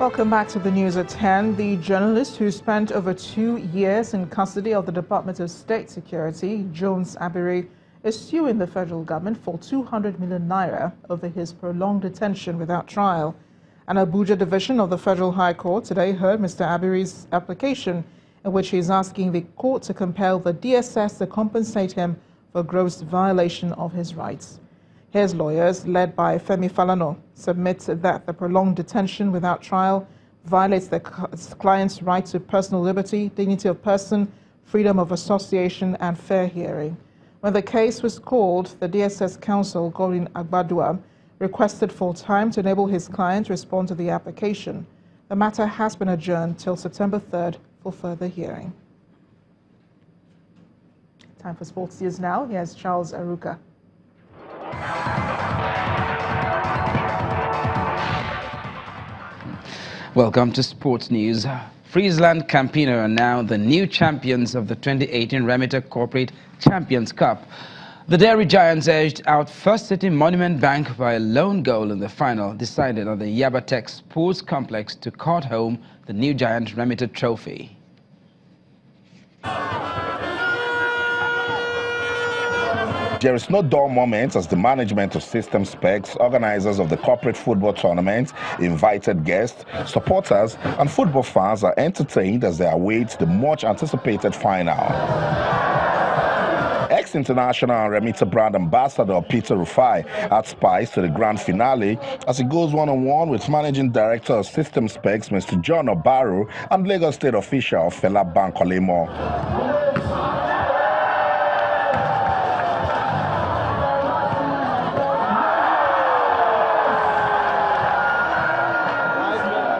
Welcome back to the news at 10. The journalist who spent over 2 years in custody of the Department of State Security, Jones Abiri, is suing the federal government for 200 million naira over his prolonged detention without trial. An Abuja division of the Federal High Court today heard Mr. Abiri's application, in which he is asking the court to compel the DSS to compensate him for gross violation of his rights. His lawyers, led by Femi Falana, submit that the prolonged detention without trial violates the client's right to personal liberty, dignity of person, freedom of association, and fair hearing. When the case was called, the DSS counsel, Gorin Agbadua, requested for time to enable his client to respond to the application. The matter has been adjourned till September 3rd for further hearing. Time for sports news now. Here's Charles Aruka. Welcome to Sports News. Fiesland Campina are now the new champions of the 2018 Remita Corporate Champions Cup. The Dairy Giants edged out First City Monument Bank by a lone goal in the final, decided on the Yabatech Sports Complex to cart home the new Giant Remita trophy. There is no dull moment as the management of System Specs, organizers of the corporate football tournament, invited guests, supporters, and football fans are entertained as they await the much-anticipated final. Ex-international and Remita brand ambassador Pt.4 adds spice to the grand finale as he goes one-on-one with managing director of System Specs, Mr. John Obaru, and Lagos State official Fela Bankolemo.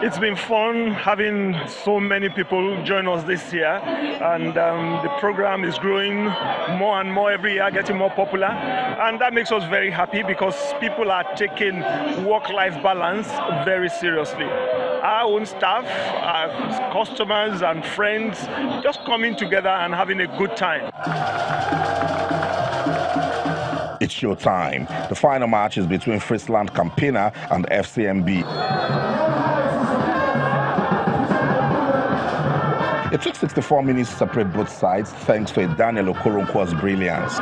It's been fun having so many people join us this year, and the program is growing more and more every year, getting more popular, and that makes us very happy because people are taking work-life balance very seriously. Our own staff, our customers and friends just coming together and having a good time. It's showtime. The final match is between Fiesland Campina and FCMB. It took 64 minutes to separate both sides thanks to a Daniel Okoronkwo's brilliance.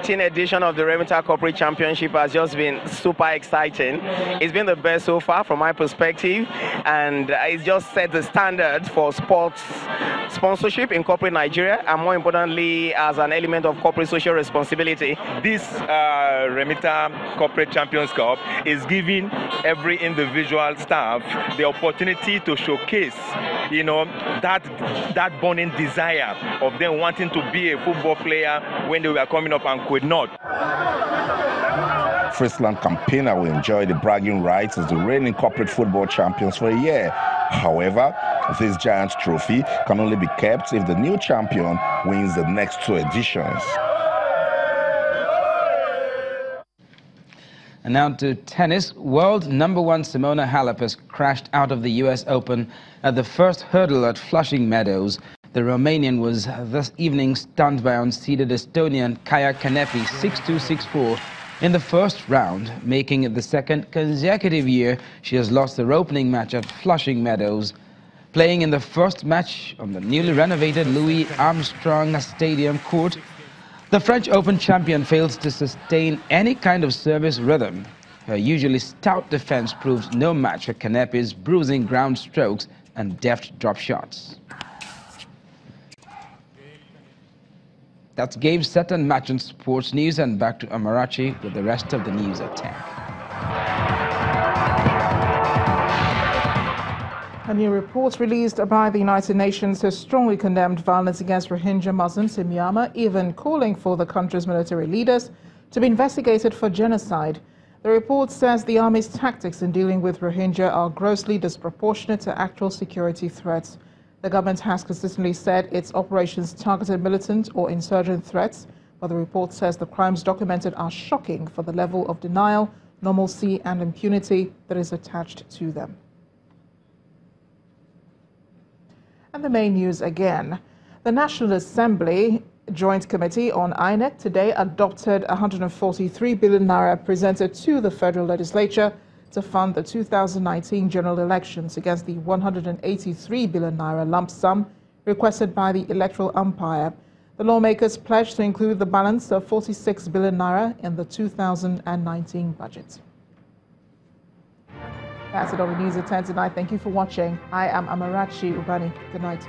Edition of the Remita Corporate Championship has just been super exciting. It's been the best so far from my perspective, and it's just set the standard for sports sponsorship in corporate Nigeria, and more importantly as an element of corporate social responsibility. This Remita Corporate Champions Cup is giving every individual staff the opportunity to showcase, that burning desire of them wanting to be a football player when they were coming up and could not. Fiesland Campina will enjoy the bragging rights as the reigning corporate football champions for a year. However, this Giants trophy can only be kept if the new champion wins the next 2 editions. And now to tennis. World #1 Simona Halep has crashed out of the US Open at the first hurdle at Flushing Meadows. The Romanian was this evening stunned by unseeded Estonian Kaia Kanepi 6-2, 6-4 in the first round, making it the second consecutive year she has lost her opening match at Flushing Meadows. Playing in the first match on the newly renovated Louis Armstrong Stadium court, the French Open champion fails to sustain any kind of service rhythm. Her usually stout defense proved no match for Kanepi's bruising ground strokes and deft drop shots. That's game, set and match on Sports News, and back to Amarachi with the rest of the news at 10. A new report released by the United Nations has strongly condemned violence against Rohingya Muslims in Myanmar, even calling for the country's military leaders to be investigated for genocide. The report says the army's tactics in dealing with Rohingya are grossly disproportionate to actual security threats. The government has consistently said its operations targeted militant or insurgent threats, but the report says the crimes documented are shocking for the level of denial, normalcy and impunity that is attached to them. And the main news again. The National Assembly Joint Committee on INEC today adopted 143 billion naira presented to the federal legislature to fund the 2019 general elections against the 183 billion naira lump sum requested by the electoral umpire. The lawmakers pledged to include the balance of 46 billion naira in the 2019 budget. That's it on the news at 10 tonight. Thank you for watching. I am Amarachi Ubani. Good night.